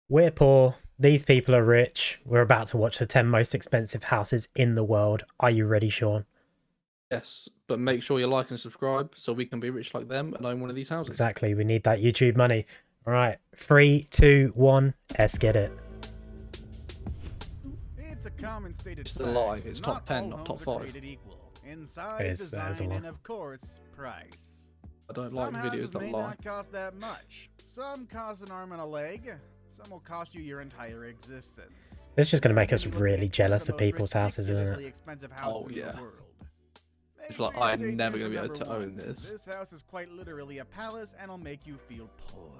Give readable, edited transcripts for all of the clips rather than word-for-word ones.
We're poor. These people are rich. We're about to watch the 10 most expensive houses in the world. Are you ready, Sean? Yes, but make sure you like and subscribe so we can be rich like them and own one of these houses. Exactly. We need that YouTube money. All right. 3, 2, 1. Let's get it. It's a common stated It's a fact, lie. It's top 10, all not top homes are 5. created equal in size, That is a design, lie. and of course, price. I don't Some like houses videos that may lie. not cost that much. Some cost an arm and a leg. Some will cost you your entire existence. This is just going to make us You're looking really at jealous the of most people's houses, isn't ridiculously it? expensive house in the yeah. world. It's Make like, sure you I'm stay never tuned gonna be able number to own one. this. This house is quite literally a palace and will make you feel poor.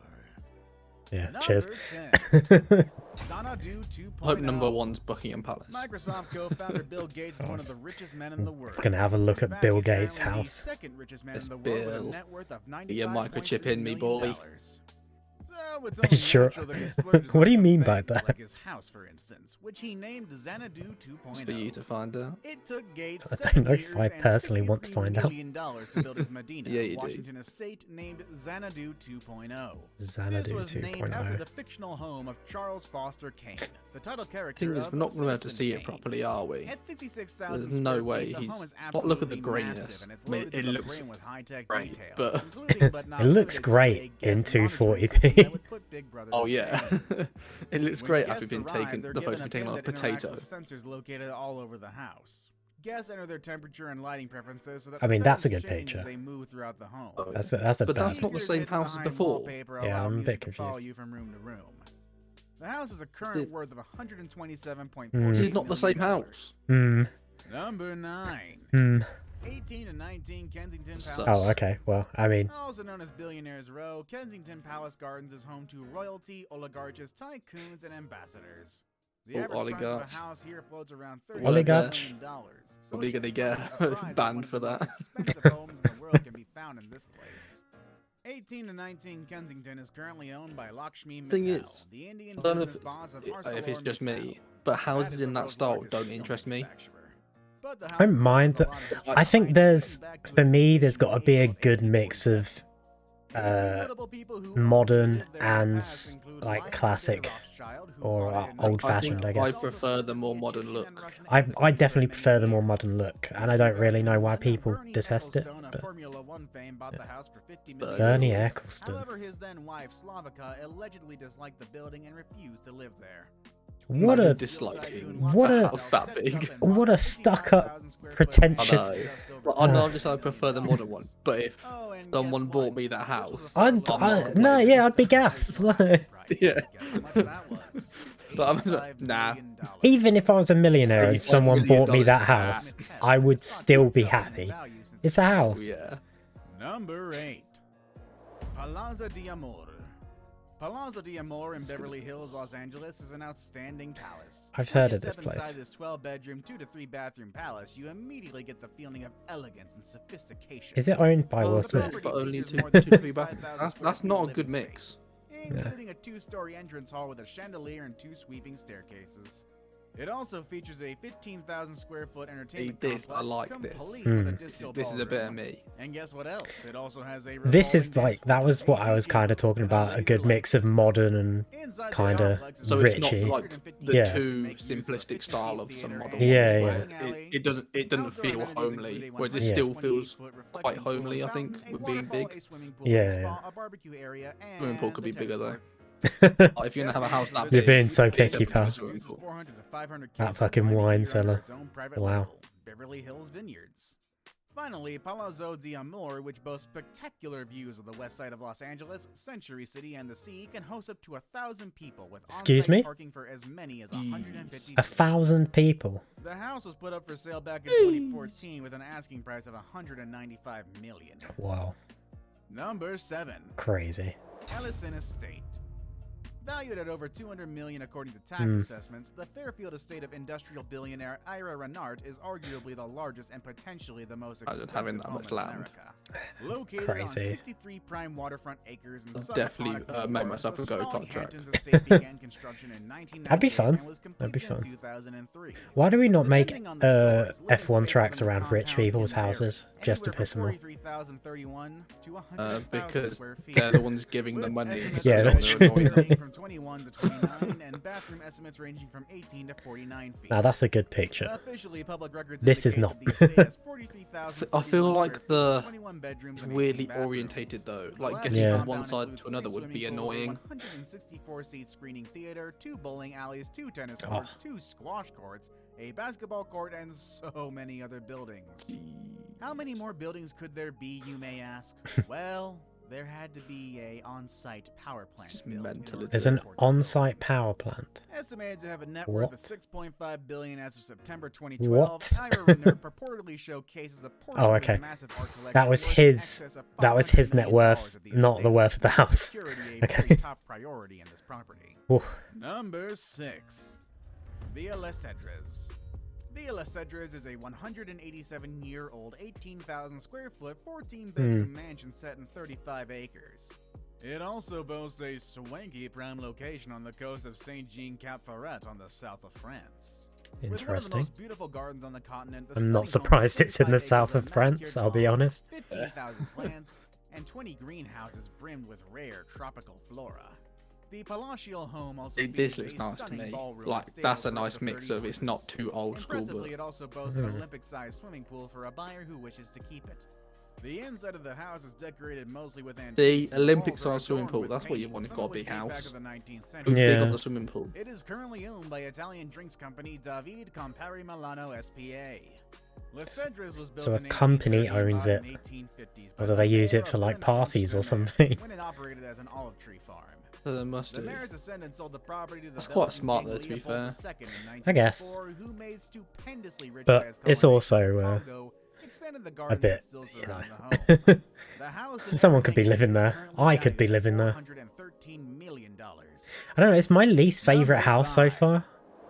Yeah, Number cheers. 10. Xanadu 2.0. I hope number 1's Buckingham Palace. Microsoft co-founder Bill Gates is one of the richest men in the world. Gonna have a look In at fact, Bill he's Gates' currently the house. second richest man It's in the world with a Bill. net worth of Get your microchip $95.3 in me, million. boy. So it's only Sure. natural that he splurges What on do you some mean by things, that? like his house, for instance, which he named Xanadu 2.0. It's for you to find out. It took Gates I don't 7 know if years I and personally want to $63 find out. million to build his Medina, Yeah, you do. Washington estate named Xanadu 2.0. Xanadu This was named after 2.0. the fictional home of Charles Foster Kane, the title character Thing is, of we're not going to be able to Citizen see it Kane. properly, are we? At 66,000 There's no square way feet, the he's. home is Not look at the absolutely graininess. massive, and it's I mean, loaded it to the looks brim with high-tech great, details, but including, but not It looks limited to great a in guest monitoring 240p. system that would put Big Brother oh to yeah, shame. it looks When great after guests being arrive, taken. they're The given photo's a been taken pin on a that interacts potato. with sensors located all over the house. Guests enter their temperature and lighting preferences so that I the mean, that's a settings good change as picture. they move throughout the home. That's a But bad. that's not the same Speakers house as hidden behind before. wallpaper Yeah, allow I'm a music bit to follow confused. you from room to room. The house has a current This- worth of $127.4 This is not the same million. house. Hmm. Number 9. Hmm. 18 to 19 Kensington Palace. Sus. Oh, okay. Well, I mean, Also known as Billionaires Row, Kensington Palace Gardens is home to royalty, oligarchs, tycoons, and ambassadors. The Oh, average price of oligarchs. a house here floats around Oligarch. $30 million. What are you gonna get Surprised banned one of for the most that? expensive homes in the world can be found in this place. 18 to 19 Kensington is currently owned by Lakshmi Thing Mittal, is, the Indian I don't know business boss of if it's just ArcelorMittal. me, but That houses is in the that world's style largest don't steel interest me. manufacturer. But the I house don't mind has a that. lot of history I think dating there's, back to for its me, there's got to be a opening in good mix of 1847. modern and like classic or old-fashioned, I guess. I prefer the more modern look. I definitely prefer the more modern look, and I don't really know why people detest it. But Bernie Ecclestone. However, his then wife Slavica allegedly disliked the building and refused to live there. What Imagine a disliking what a a- house that big. what a stuck-up, pretentious. I know. Well, I know, just I prefer the modern one. But if someone bought me that house, No, yeah, I'd be gassed. Yeah. But I'm like, nah. Even if I was a millionaire and $35 someone bought me million, that nah. house, I would still be happy. It's a Oh, house. yeah. Number 8. Palazzo di Amore. Palazzo di Amore in Beverly Hills, Los Angeles is an outstanding palace. I've heard When you of this step inside place. this 12-bedroom, 2 to 3 bathroom palace, you immediately get the feeling of elegance and sophistication. Is it owned by Oh, Will the Smith? property but only features two, more than 3 bathrooms. 55,000 That's square not a feet good of living mix. including a 2-story entrance hall with a chandelier and 2 sweeping staircases. It also features a 15,000 square foot entertainment this, I complex like this. complete with a Hmm. disco This is a bit of ballroom. me. And guess what else? It also has a This is revolving like, dance that floor was what I was with kind of ADT talking and a about, a laser good light mix of system. modern and Inside the kind of complex is So it's not richy. like the Yeah. too simplistic style of some modern Yeah, ones yeah. where it doesn't feel homely, whereas it Yeah. still feels quite homely, I think, with being big. Yeah, Swimming pool could be bigger though. yeah. Like, if you're gonna have a house that You're big, being so it's picky, definitely a pal. swimming pool. That fucking wine cellar. Wow. Beverly Hills Vineyards. Finally, Palazzo di Amore, which boasts spectacular views of the west side of Los Angeles, Century City, and the sea, can host up to 1,000 people with Excuse on-site me? parking for as many as 150. 1,000 people. The house was put up for sale back in 2014 with an asking price of $195 million. Wow. Number 7. Crazy. Ellison Estate. Valued at over $200 million according to tax Hmm. assessments, the Fairfield estate of industrial billionaire Ira Renard is arguably the largest and potentially the most Other expensive than having that home much in land. America. Located Crazy. on 63 prime waterfront acres in the I've southern definitely, part of New made York, myself the a go-kart sprawling track. Hamptons estate began construction in 1998 That'd be fun. and was That'd be completed fun. in 2003. Why do we not make Depending on the source, living F1 space tracks within the around rich compound people's can vary, houses just to anywhere piss them from off? 43,031 to 100,000 Because square feet. they're the ones giving the With money. estimates Yeah, of that's they're true. annoying ranging from 21 to 29, and bathroom estimates ranging from 18 to 49 feet. Now that's a good picture. Officially, public records This is indicate not. that the estate has 43,000 I feel like square feet, the 21 bedrooms it's and 18 weirdly bathrooms. orientated though. The Like last getting Yeah. from one compound side includes to another 3 would be swimming pools, a annoying. 164-seat screening theater, 2 bowling alleys, 2 tennis Oh. courts, 2 squash courts, a basketball court, and so many other buildings. How many more buildings could there be, you may ask? Well, there had to be a on-site power plant Just built in mental, order isn't There's to an afford the building. on-site power plant. Estimated to have a net worth of What? $6.5 billion as of September 2012, What? Ira Renner purportedly showcases a portion Oh, of his okay. massive art collection That was worth in his. excess of That was his $500 net million worth, at the not the estate, worth of the with house. security a very Okay. top priority in this property. Oof. Number 6. Villa Les Cedres. Villa Les Cedres is a 187-year-old, 18,000 square foot, 14-bedroom mansion set in 35 acres. It also boasts a swanky prime location on the coast of Saint-Jean-Cap-Ferrat on the south of France. With one of the Interesting. most beautiful gardens on the continent, the I'm not stunning home surprised has it's in the 35 south acres of France, manicured I'll be lawns, honest. 15,000 plants, and 20 greenhouses brimmed with rare tropical flora. The palatial home also This features looks a nice to stunning me. ballroom Like and that's a stable for nice up to mix 30 of it's not horses. too old school, Impressively, but it also boasts an Mhm. Olympic-sized swimming pool for a buyer who wishes to keep it. The inside of the house is decorated mostly with antiques. the and the Olympic-sized walls are swimming adorned pool. with That's what you paintings, want. You've some got a of which big date back house. to the 19th Who's century. big on Yeah. the swimming pool. It is currently owned by Italian drinks company David Campari Milano SPA. Les Cedres was built So a in company 1830 and owns bought it. in 1850s Or by do they the use mayor it for of like Bernfranc parties or sur something? Mer when it operated as an olive tree farm. So they must The do. mayor's descendant sold the property to the That's quite Belgian smart king though, to be Leopold fair. II in I guess. 1904, who made stupendously rich But by his it's colonization also, of Congo, expanded the A gardens bit, that still you surround know. the home. The house and Someone could be everything in living it is there. currently I could be valued at living there. $413 million. I don't know, it's my least favourite Number house so 5. far.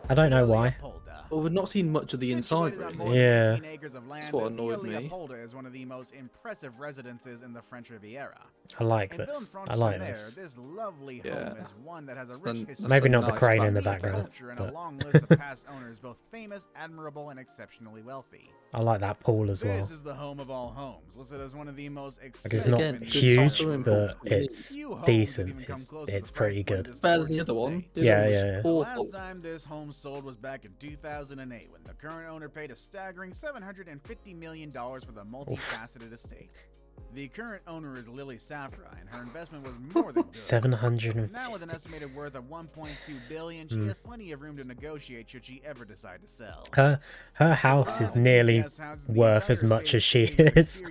I don't know Villa why. Leopolda. Well, we've not seen much of the inside Situated on really. more than Yeah. 18 acres of land, That's what Villa annoyed me. Leopolda is one of the most impressive residences in the French Riviera. I like In this. I Villefranche-sur-Mer, like this. this lovely Yeah. home is one that has a It's rich the- history. Maybe a not the nice crane in the background. background, culture and a but long list of past owners, both famous, admirable, and exceptionally wealthy. I like that pool as well. This is the home of all homes, listed as one of the most Like expensive. it's not Again, good huge, swimming pool. but it's Few homes have decent. even come It's, close to the it's price pretty point good. of this Better than the gorgeous other one. estate. The other Yeah, one was yeah, yeah. The awful. last time this home sold was back in 2008 when the current owner paid a staggering $750 million for the multifaceted estate. The current owner is Lily Safra, and her investment was more than good. 750. Now with an estimated worth of $1.2 billion, she has plenty of room to negotiate should she ever decide to sell. Her house is nearly worth as much as she is.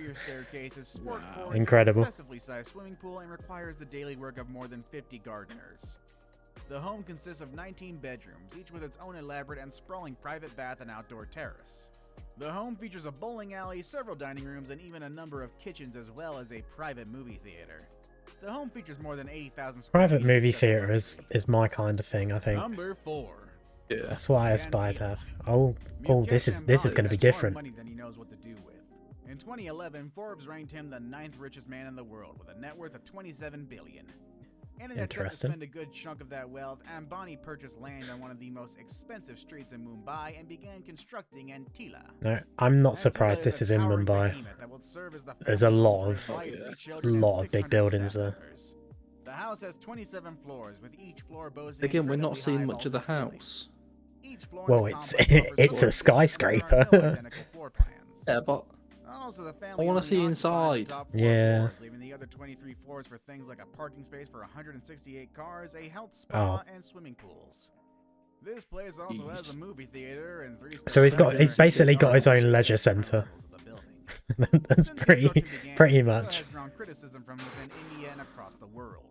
Incredible. Excessively sized swimming pool and requires the daily work of more than 50 gardeners. The home consists of 19 bedrooms, each with its own elaborate and sprawling private bath and outdoor terrace. The home features a bowling alley, several dining rooms, and even a number of kitchens, as well as a private movie theater. The home features more than 80,000 square Private feet of movie accessible theatre is space. my kind of thing, I think. Number 4. Yeah. That's what I aspire to have. Oh, this is going to be Mukesh Ambani has different. more money than he knows what to do with. In 2011, Forbes ranked him the 9th richest man in the world with a net worth of $27 billion. In an attempt to Interesting. spend a good chunk of that wealth, Ambani purchased land on one of the most expensive streets in Mumbai and began constructing Antila. No, I'm not Antila surprised is this a is in towering Mumbai. behemoth that will serve as the There's a family lot home of- for his wife, Oh, yeah. 3 children, and lot of big 600 buildings staff there. members. The house has 27 floors, with each floor boasting Again, we're incredibly not seeing high much of the vaulted ceilings. house. Each floor in Well, the it's- complex offers it's a floors skyscraper. with no identical floor plans. Yeah, but Also, the family wanna only see occupies the inside. top 4 Yeah. floors, leaving the other 23 floors for things like a parking space for 168 cars, a health spa, Oh. and swimming pools. This place also has a movie theater and 3 So he's spectacular basically got his own gardens leisure at different centre. levels of the building. That's Since construction began, pretty Antila much. has drawn criticism from within India and across the world.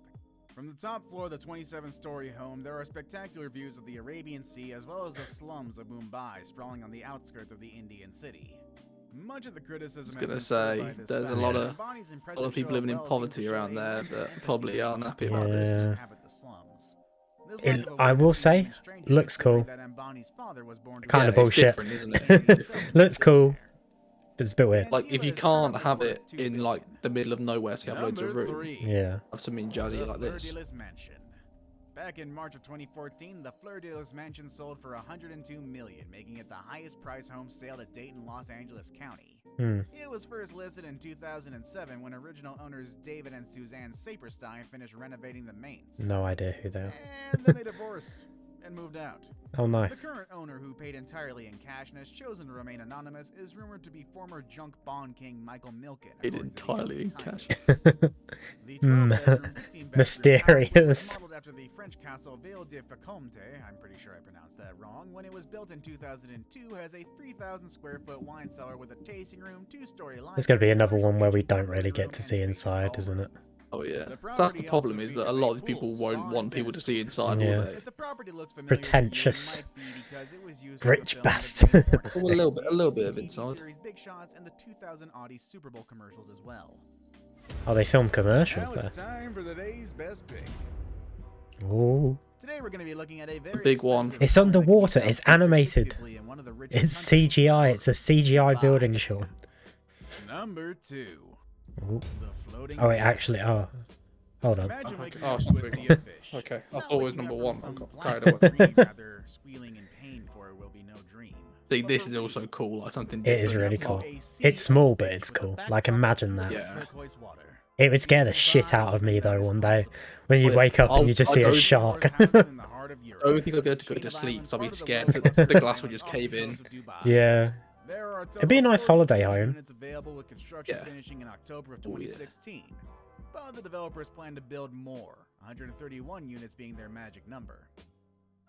From the top floor of the 27-story home, there are spectacular views of the Arabian Sea as well as the slums of Mumbai sprawling on the outskirts of the Indian city. Much of the criticism I was gonna has been spurred say, by this there's a fact, lot but of- Ambani's a impressive lot of people show living in wealth seems poverty to show around a there wide that empathy probably aren't for happy how about others this. inhabit the slums. This lack of I will awareness say, seems strange looks considering cool. that Ambani's father was born to Kinda a- it's bullshit. different, isn't it? It's different. Looks cool. But it's a bit weird. Like if you Antila is can't currently have worth it $2 in like billion. the middle of nowhere, so you have loads of Number room. 3. Yeah. Have something jolly The like Fleur this. de Lis Mansion. Back in March of 2014, the Fleur de Lis Mansion sold for $102 million, making it the highest price home sale to date in Los Angeles County. Hmm. It was first listed in 2007 when original owners David and Suzanne Saperstein finished renovating the mains. No idea who they are. And then they divorced and moved out. Oh, The nice. current owner, who paid entirely in cash and has chosen to remain anonymous, is rumored to be former junk bond king Michael Milken. Paid according to the entirely in Times. cash. The Hmm. 12-bedroom, 15-bedroom Mysterious. house was modeled after the French castle Vale de Facomte. I'm pretty sure I pronounced that wrong. When it was built in 2002, has a 3,000 square foot wine cellar with a tasting room, 2-story library. There's going to be another one where we don't kitchen, really laundry get to room, see and spacious inside, isn't it? ballroom. Oh yeah. The That's the property problem, also is that a features lot a of people pool, won't want spas, people and to see inside, Yeah. will they? If the property looks familiar to you, it Pretentious. might be because it was used for the Rich filming of bastard. the Well, a little bit of TV inside. series Big Shots and the 2000 Audi Super Bowl commercials as well. Oh, they film commercials Now there. it's time for today's best pick. Ooh. Today we're going to be looking at a very big one. expensive It's home that can be underwater, found it's animated. predictably in one of the richest It's countries in the CGI. world. It's a CGI building, Sean. Number 2. Ooh. The floating Oh, wait, fish. actually, oh. Hold on. Imagine waking Oh, up so to a big sea one. of fish. Okay, I Not thought it was waking number up one. from I some got carried placid away. dream, rather squealing in pain for it will be no dream. See, But this for is real, also cool, like something It different. is really Example, cool. a sea It's of small, but fish it's with a cool. backdrop Like, of imagine blue that. Yeah. turquoise water. It would scare the shit out of me, though, one day. When you wake up and you just see a shark. I don't think I'd be able to go to sleep, so I'd be scared that the glass would just cave in. Yeah. It'd be a nice holiday home. With construction Yeah. finishing in October of Oh, yeah. 2016. But the developers plan to build more, 131 units being their magic number.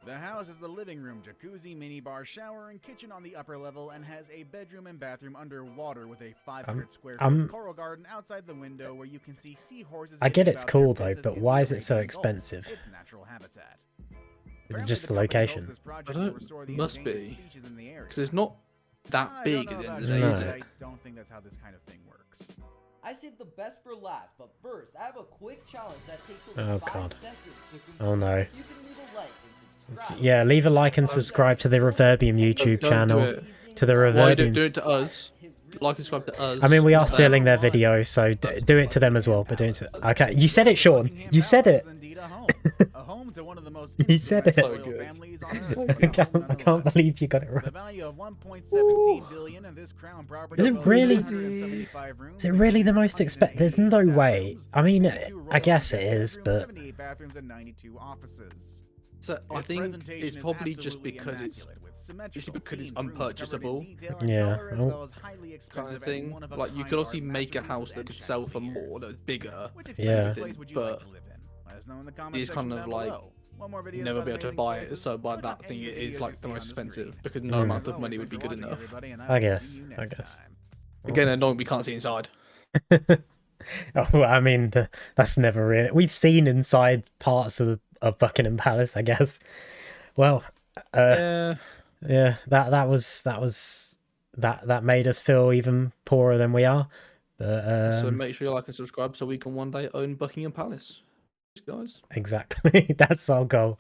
The house has the living room, jacuzzi, minibar, shower, and kitchen on the upper level, and has a bedroom and bathroom underwater with a 500 square foot coral garden outside the window where you can see seahorses. I get getting it's about cool, their though, business but in why the is it so Arabian Gulf, expensive? its natural habitat. Is it Apparently, just the company hopes location? this project I will don't- restore the must endangered be. species in the area. Because it's not that I big don't at the know end of about the day, No. is that. it? I don't think that's how this kind of thing works. I saved the best for last, but first, I have a quick challenge that takes Oh, over 5 God. seconds to complete. Oh, no. You can leave a like and subscribe. Yeah, leave a like and subscribe to the Reverbium YouTube Don't do channel. it. To the Why don't do Reverbium. it to us? Like and subscribe to us. I mean, we are not them. stealing their video, so do it to them as well. But do it to... Okay, you said it, Sean. You said it. A home to one of the most You said it. influential So good. families on So Earth, good. but I can't believe you got it The right. value of 1.17 billion of this crown property. Is it boasts really- 175 rooms, Is it really the most expensive? There's no 180 way. staff I mean, rooms, 2 I guess it royal is, guest but bedrooms, 78 bathrooms and 92 offices. So I Its think presentation it's is probably just absolutely because it's immaculate, with symmetrical because it's themed rooms covered in unpurchasable. detail and Yeah. color, as Oh. well as highly kind expensive of and thing. one-of-a-kind Like you could obviously art make a masterpieces house that and could sell for chandeliers. more, that's bigger. Which Yeah. expensive place would you like But to live in? Let us know in the comment it's section kind of down like below. One more video never about be able to amazing buy it, places. so by Click on that thing any it video is you like see the on most the screen. expensive because Mm. no amount As of money always, would be thanks good for watching, enough. everybody, and I will guess, see you I next guess. time. Again, annoying we can't see inside. Oh, I mean, that's never really. We've seen inside parts of Buckingham Palace, I guess. Well, Yeah. yeah, that made us feel even poorer than we are. But So make sure you like and subscribe so we can one day own Buckingham Palace, guys. exactly, that's our goal.